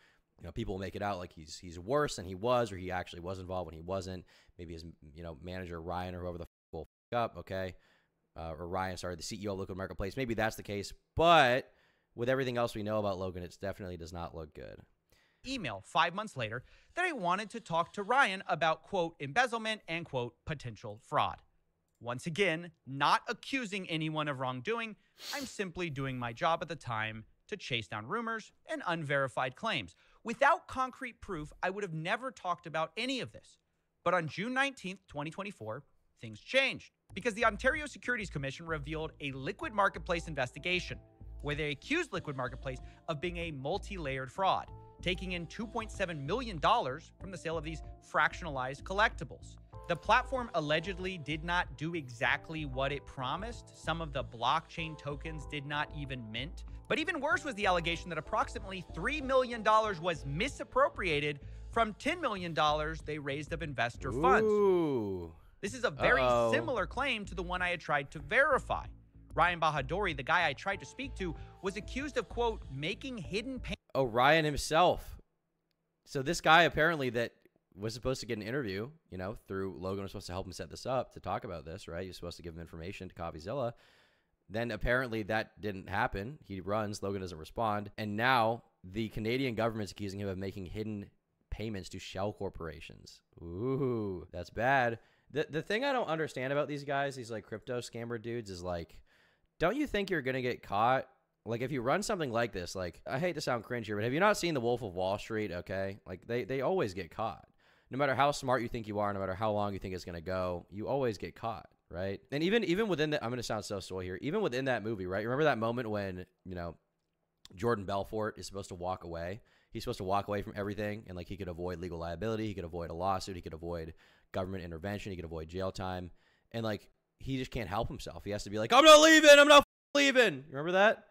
people will make it out like he's worse than he was, or he actually was involved when he wasn't. Maybe his, manager, Ryan, or whoever the will up, okay? Or Ryan, sorry, the CEO of Liquid Marketplace. Maybe that's the case, but with everything else we know about Logan, it definitely does not look good. Email 5 months later that I wanted to talk to Ryan about, quote, embezzlement and, quote, potential fraud. Once again, not accusing anyone of wrongdoing. I'm simply doing my job at the time to chase down rumors and unverified claims. Without concrete proof, I would have never talked about any of this. But on June 19th, 2024, things changed because the Ontario Securities Commission revealed a liquid marketplace investigation where they accused Liquid Marketplace of being a multi-layered fraud, taking in $2.7 million from the sale of these fractionalized collectibles. The platform allegedly did not do exactly what it promised. Some of the blockchain tokens did not even mint. But even worse was the allegation that approximately $3 million was misappropriated from $10 million they raised of investor funds. Ooh. This is a very similar claim to the one I had tried to verify. Ryan Bahadori, the guy I tried to speak to, was accused of, quote, making hidden payments. Oh, Ryan himself. So this guy apparently that was supposed to get an interview, through Logan was supposed to help him set this up to talk about this, right? He was supposed to give him information to Coffeezilla. Then apparently that didn't happen. He runs, Logan doesn't respond. And now the Canadian government's accusing him of making hidden payments to shell corporations. Ooh, that's bad. The thing I don't understand about these guys, these like crypto scammer dudes, is like, don't you think you're going to get caught? Like, if you run something like this, like, I hate to sound cringe here, but have you not seen The Wolf of Wall Street? Okay. Like, they always get caught. No matter how smart you think you are, no matter how long you think it's going to go, you always get caught, right? And even within that, I'm going to sound so soy here, even within that movie, right? Remember that moment when, Jordan Belfort is supposed to walk away? He's supposed to walk away from everything, and like he could avoid legal liability, he could avoid a lawsuit, he could avoid government intervention, he could avoid jail time, and like he just can't help himself. He has to be like, I'm not leaving. You remember that?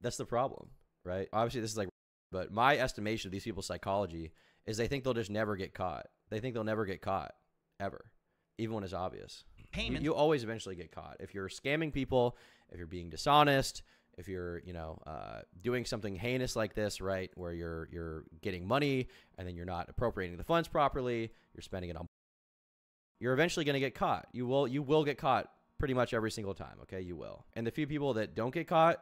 That's the problem, right? Obviously, this is like, but my estimation of these people's psychology is they think they'll just never get caught. They think they'll never get caught, ever, even when it's obvious. You always eventually get caught. If you're scamming people, if you're being dishonest, if you're, doing something heinous like this, right, where you're getting money and then you're not appropriating the funds properly, you're spending it on, you're eventually going to get caught. You will get caught pretty much every single time, okay? You will. And the few people that don't get caught,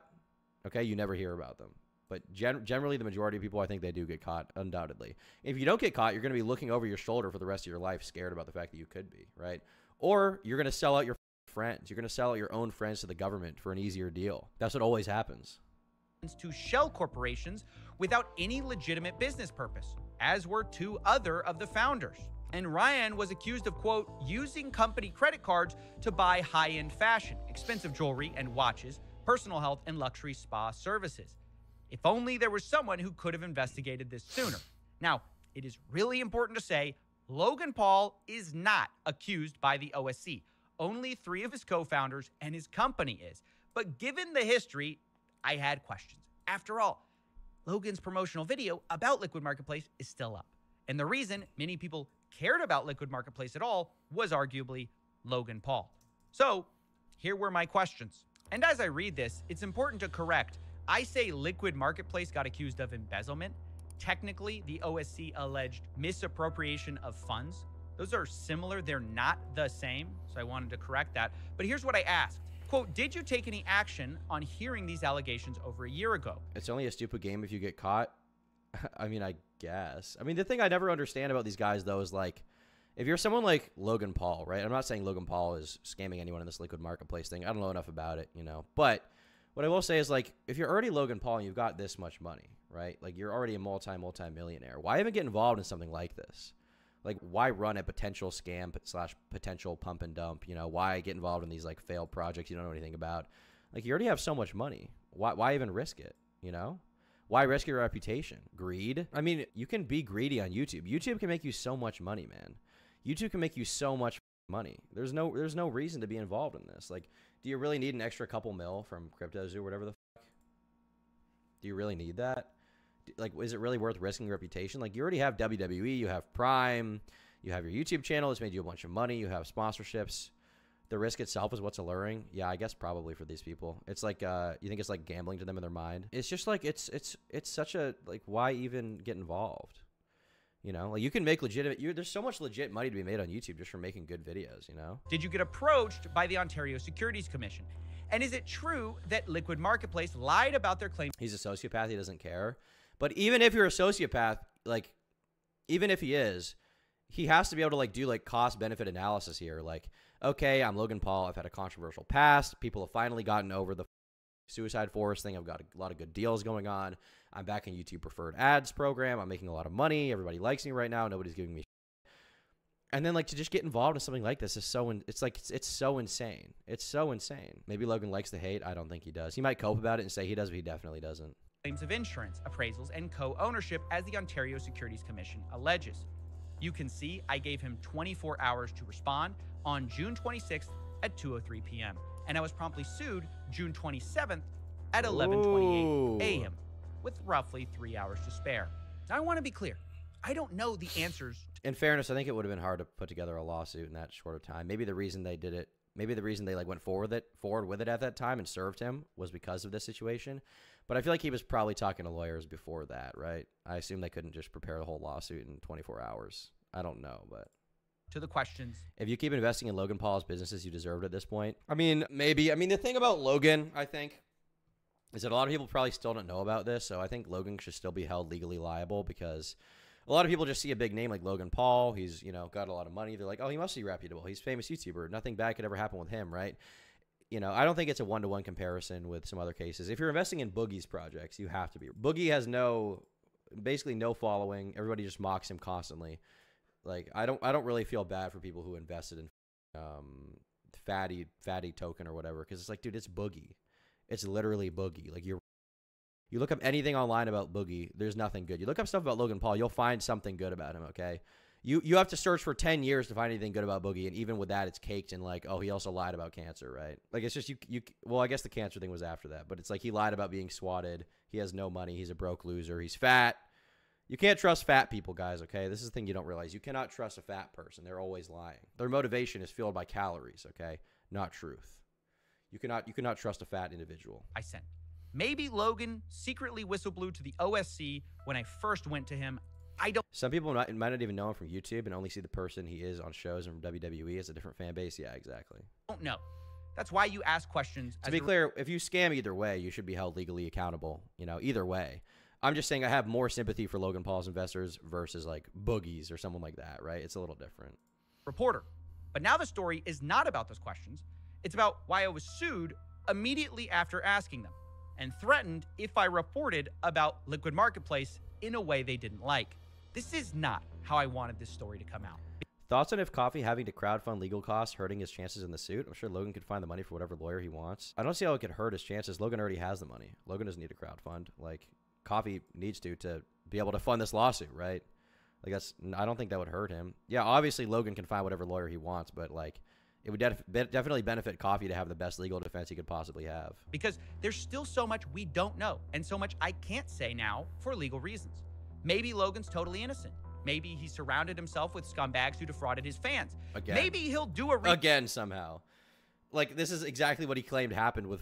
okay, you never hear about them. But generally, the majority of people, I think they do get caught, undoubtedly. If you don't get caught, you're going to be looking over your shoulder for the rest of your life, scared about the fact that you could be, right? Or you're going to sell out your friends. You're going to sell out your own friends to the government for an easier deal. That's what always happens. To shell corporations without any legitimate business purpose, as were two other of the founders. And Ryan was accused of, quote, using company credit cards to buy high-end fashion, expensive jewelry and watches, personal health, and luxury spa services. If only there was someone who could have investigated this sooner. Now, it is really important to say Logan Paul is not accused by the OSC. Only 3 of his co-founders and his company is. But given the history, I had questions. After all, Logan's promotional video about Liquid Marketplace is still up. And the reason many people cared about Liquid Marketplace at all was arguably Logan Paul. So here were my questions. And as I read this, it's important to correct. I say Liquid Marketplace got accused of embezzlement. Technically, the OSC alleged misappropriation of funds. Those are similar. They're not the same. So I wanted to correct that. But here's what I asked. Quote, did you take any action on hearing these allegations over a year ago? It's only a stupid game if you get caught. I mean, I guess. I mean, the thing I never understand about these guys, though, is like, if you're someone like Logan Paul, right? I'm not saying Logan Paul is scamming anyone in this Liquid Marketplace thing. I don't know enough about it, But what I will say is, like, if you're already Logan Paul and you've got this much money, right? Like, you're already a multi-millionaire. Why even get involved in something like this? Like, why run a potential scam / potential pump and dump? Why get involved in these, like, failed projects you don't know anything about? Like, you already have so much money. Why even risk it, Why risk your reputation? Greed? I mean, you can be greedy on YouTube. YouTube can make you so much money, man. YouTube can make you so much money. There's no reason to be involved in this. Like, do you really need an extra couple mil from CryptoZoo or whatever the fuck? Do you really need that? like, is it really worth risking your reputation? Like, you already have WWE, you have Prime, you have your YouTube channel. It's made you a bunch of money. You have sponsorships. The risk itself is what's alluring. Yeah, I guess probably for these people. It's like, you think it's like gambling to them in their mind. It's just like, it's such a, like, why even get involved? You know, like, you can make legitimate, there's so much legit money to be made on YouTube just for making good videos, you know? Did you get approached by the Ontario Securities Commission? And is it true that Liquid Marketplace lied about their claim? He's a sociopath. He doesn't care. But even if you're a sociopath, like, even if he is, he has to be able to, like, do, like, cost-benefit analysis here. Like, okay, I'm Logan Paul. I've had a controversial past. People have finally gotten over the suicide forest thing. I've got a lot of good deals going on. I'm back in YouTube Preferred Ads program. I'm making a lot of money. Everybody likes me right now. Nobody's giving me shit. And then, like, to just get involved in something like this is so, it's so insane. It's so insane. Maybe Logan likes the hate. I don't think he does. He might cope about it and say he does, but he definitely doesn't. Claims of insurance, appraisals, and co-ownership, as the Ontario Securities Commission alleges. You can see I gave him 24 hours to respond on June 26th at 2:03 p.m. And I was promptly sued June 27th at 11:28 a.m. with roughly 3 hours to spare. Now, I want to be clear. I don't know the answers. In fairness, I think it would have been hard to put together a lawsuit in that short of time. Maybe the reason they did it, maybe the reason they, like, went forward with it at that time and served him was because of this situation. But I feel like he was probably talking to lawyers before that, right? I assume they couldn't just prepare the whole lawsuit in 24 hours. I don't know, but to the questions. If you keep investing in Logan Paul's businesses, you deserve it at this point. I mean, maybe. I mean, the thing about Logan, I think, is that a lot of people probably still don't know about this. So I think Logan should still be held legally liable because a lot of people just see a big name like Logan Paul. He's, you know, got a lot of money. They're like, oh, he must be reputable. He's a famous YouTuber. Nothing bad could ever happen with him, right? You know, I don't think it's a one-to-one comparison with some other cases. If you're investing in Boogie's projects, you have to be. Boogie has basically no following. Everybody just mocks him constantly. Like, I don't really feel bad for people who invested in fatty token or whatever, because it's like, dude, it's Boogie. It's literally Boogie. Like, you look up anything online about Boogie, there's nothing good. You look up stuff about Logan Paul, you'll find something good about him, okay? You have to search for 10 years to find anything good about Boogie, and even with that, it's caked in, like, oh, he also lied about cancer, right? Like, it's just, well, I guess the cancer thing was after that, but it's like he lied about being swatted. He has no money. He's a broke loser. He's fat. You can't trust fat people, guys, okay? This is the thing you don't realize. You cannot trust a fat person. They're always lying. Their motivation is fueled by calories, okay? Not truth. You cannot trust a fat individual. I sent. Maybe Logan secretly whistleblew to the OSC when I first went to him. I don't. Some people might not even know him from YouTube and only see the person he is on shows and from WWE as a different fan base. Yeah, exactly. Don't know. That's why you ask questions. To be clear, if you scam either way, you should be held legally accountable, you know, either way. I'm just saying I have more sympathy for Logan Paul's investors versus, like, Boogie's or someone like that, right? It's a little different. Reporter. But now the story is not about those questions. It's about why I was sued immediately after asking them and threatened if I reported about Liquid Marketplace in a way they didn't like. This is not how I wanted this story to come out. Thoughts on if Coffee having to crowdfund legal costs hurting his chances in the suit? I'm sure Logan could find the money for whatever lawyer he wants. I don't see how it could hurt his chances. Logan already has the money. Logan doesn't need to crowdfund. Like, Coffee needs to be able to fund this lawsuit, right? Like, I don't think that would hurt him. Yeah, obviously Logan can find whatever lawyer he wants, but, like, it would definitely benefit Coffee to have the best legal defense he could possibly have. Because there's still so much we don't know and so much I can't say now for legal reasons. Maybe Logan's totally innocent. Maybe he surrounded himself with scumbags who defrauded his fans. Again. Maybe he'll do again somehow. Like, this is exactly what he claimed happened with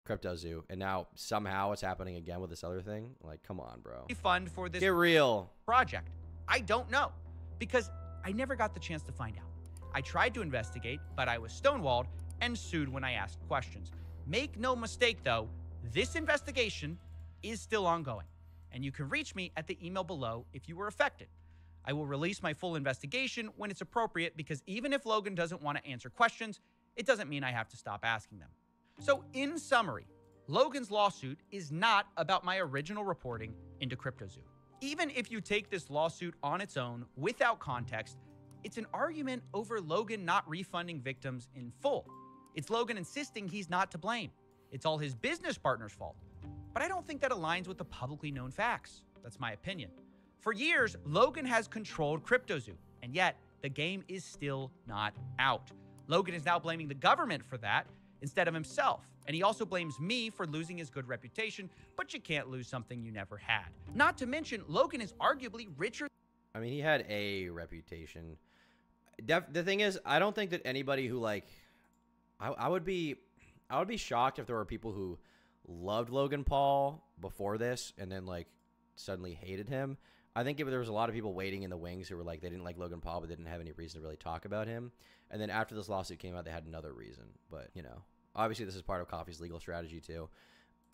Crypto Zoo, and now somehow it's happening again with this other thing. Like, come on, bro. Fund for this Get real project. I don't know, because I never got the chance to find out. I tried to investigate, but I was stonewalled and sued when I asked questions. Make no mistake, though, this investigation is still ongoing, and you can reach me at the email below if you were affected. I will release my full investigation when it's appropriate, because even if Logan doesn't want to answer questions, it doesn't mean I have to stop asking them. So in summary, Logan's lawsuit is not about my original reporting into CryptoZoo. Even if you take this lawsuit on its own without context, it's an argument over Logan not refunding victims in full. It's Logan insisting he's not to blame. It's all his business partner's fault. But I don't think that aligns with the publicly known facts. That's my opinion. For years, Logan has controlled CryptoZoo, and yet the game is still not out. Logan is now blaming the government for that instead of himself, And he also blames me for losing his good reputation, but you can't lose something you never had. Not to mention, Logan is arguably richer. I mean, he had a reputation. The thing is, I don't think that anybody who, like, I would be shocked if there were people who loved Logan Paul before this and then, like, suddenly hated him. I think if there was a lot of people waiting in the wings who were like, they didn't like Logan Paul, but they didn't have any reason to really talk about him. And then after this lawsuit came out, they had another reason. But, you know, obviously this is part of Coffee's legal strategy too.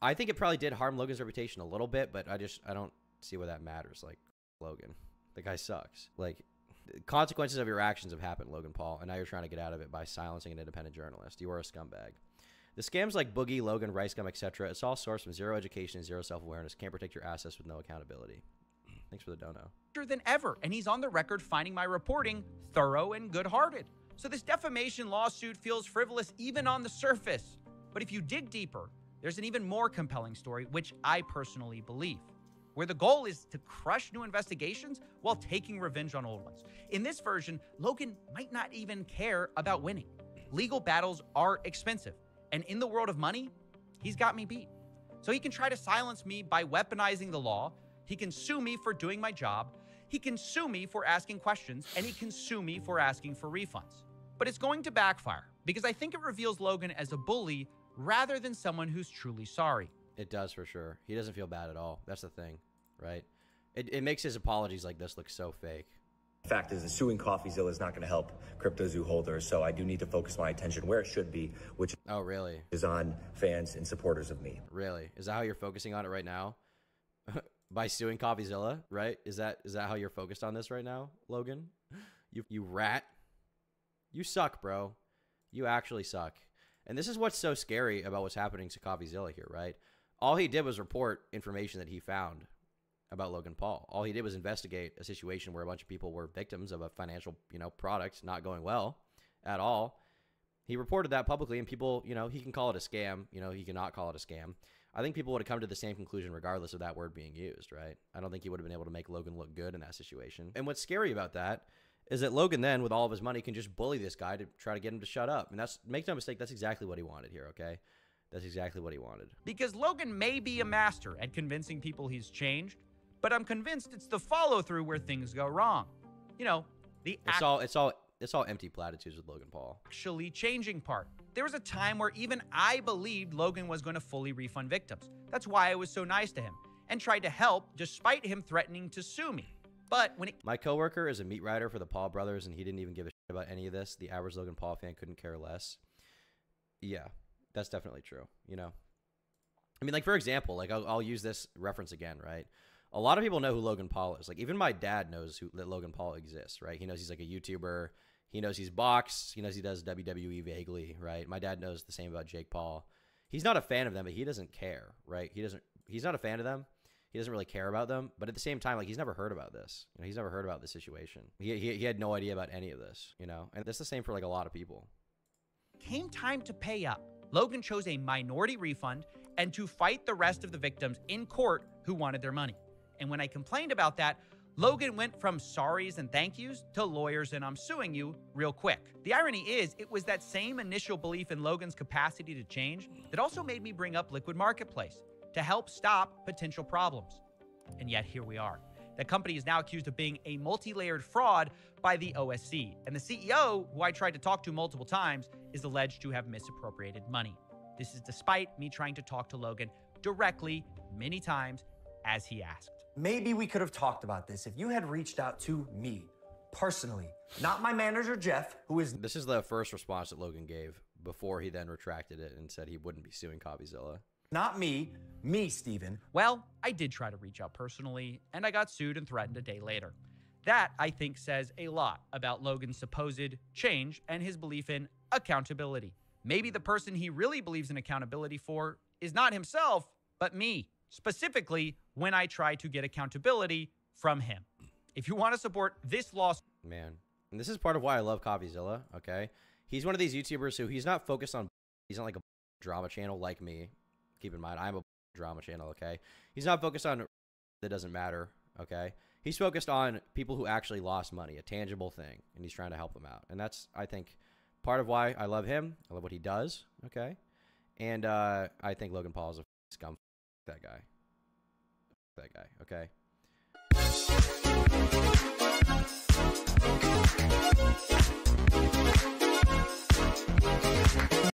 I think it probably did harm Logan's reputation a little bit, but I don't see why that matters. Like, Logan, the guy sucks. Like, consequences of your actions have happened, Logan Paul, and now you're trying to get out of it by silencing an independent journalist. You are a scumbag. The scams like Boogie, Logan, Rice Gum, etc., it's all sourced from zero education and zero self-awareness. Can't protect your assets with no accountability. Thanks for the dono. Than ever, and he's on the record finding my reporting thorough and good-hearted. So this defamation lawsuit feels frivolous even on the surface. But if you dig deeper, there's an even more compelling story, which I personally believe, where the goal is to crush new investigations while taking revenge on old ones. In this version, Logan might not even care about winning. Legal battles are expensive, and in the world of money, he's got me beat. So he can try to silence me by weaponizing the law. He can sue me for doing my job. He can sue me for asking questions, and he can sue me for asking for refunds. But it's going to backfire because I think it reveals Logan as a bully rather than someone who's truly sorry. It does for sure. He doesn't feel bad at all. That's the thing, right? It makes his apologies like this look so fake. The fact is that suing Coffeezilla is not going to help CryptoZoo holders, so I do need to focus my attention where it should be, which really is on fans and supporters of me. Really? Is that how you're focusing on it right now? By suing Coffeezilla, right? Is that how you're focused on this right now, Logan? You rat. You suck, bro. You actually suck. And this is what's so scary about what's happening to Coffeezilla here, right? All he did was report information that he found about Logan Paul. All he did was investigate a situation where a bunch of people were victims of a financial, product not going well at all. He reported that publicly, and people, he can call it a scam. He cannot call it a scam. I think people would have come to the same conclusion regardless of that word being used, right? I don't think he would have been able to make Logan look good in that situation. And what's scary about that is that Logan then, with all of his money, can just bully this guy to try to get him to shut up. And make no mistake, that's exactly what he wanted here, okay? That's exactly what he wanted. Because Logan may be a master at convincing people he's changed, but I'm convinced it's the follow-through where things go wrong. It's all empty platitudes with Logan Paul. Actually changing part. There was a time where even I believed Logan was going to fully refund victims. That's why I was so nice to him and tried to help despite him threatening to sue me. But when My coworker is a meat writer for the Paul brothers, and he didn't even give a shit about any of this. The average Logan Paul fan couldn't care less. Yeah, that's definitely true. I mean, like, for example, like I'll use this reference again, right? A lot of people know who Logan Paul is. Like, even my dad knows that Logan Paul exists, right? He knows he's like a YouTuber. He knows he's boxed. He knows he does WWE vaguely, right? My dad knows the same about Jake Paul. He's not a fan of them, but he doesn't care, right? He's not a fan of them. He doesn't really care about them. But at the same time, like, he's never heard about this. He's never heard about this situation. He had no idea about any of this, And that's the same for, like, a lot of people. Came time to pay up. Logan chose a minority refund and to fight the rest of the victims in court who wanted their money. And when I complained about that, Logan went from sorries and thank yous to lawyers and I'm suing you real quick. The irony is, it was that same initial belief in Logan's capacity to change that also made me bring up Liquid Marketplace to help stop potential problems. And yet here we are. The company is now accused of being a multi-layered fraud by the OSC. And the CEO, who I tried to talk to multiple times, is alleged to have misappropriated money. This is despite me trying to talk to Logan directly many times as he asked. Maybe we could have talked about this if you had reached out to me personally, not my manager, Jeff, who is... This is the first response that Logan gave before he then retracted it and said he wouldn't be suing Coffeezilla. Not me, Steven. Well, I did try to reach out personally, and I got sued and threatened a day later. That, I think, says a lot about Logan's supposed change and his belief in accountability. Maybe the person he really believes in accountability for is not himself, but me. Specifically, when I try to get accountability from him. If you want to support this lawsuit... Man, and this is part of why I love Coffeezilla, okay? He's one of these YouTubers who he's not focused on... He's not like a drama channel like me. Keep in mind, I'm a drama channel, okay? He's not focused on... That doesn't matter, okay? He's focused on people who actually lost money, a tangible thing, and he's trying to help them out. And that's, I think, part of why I love him. I love what he does, okay? And I think Logan Paul is a scum. That guy. Okay.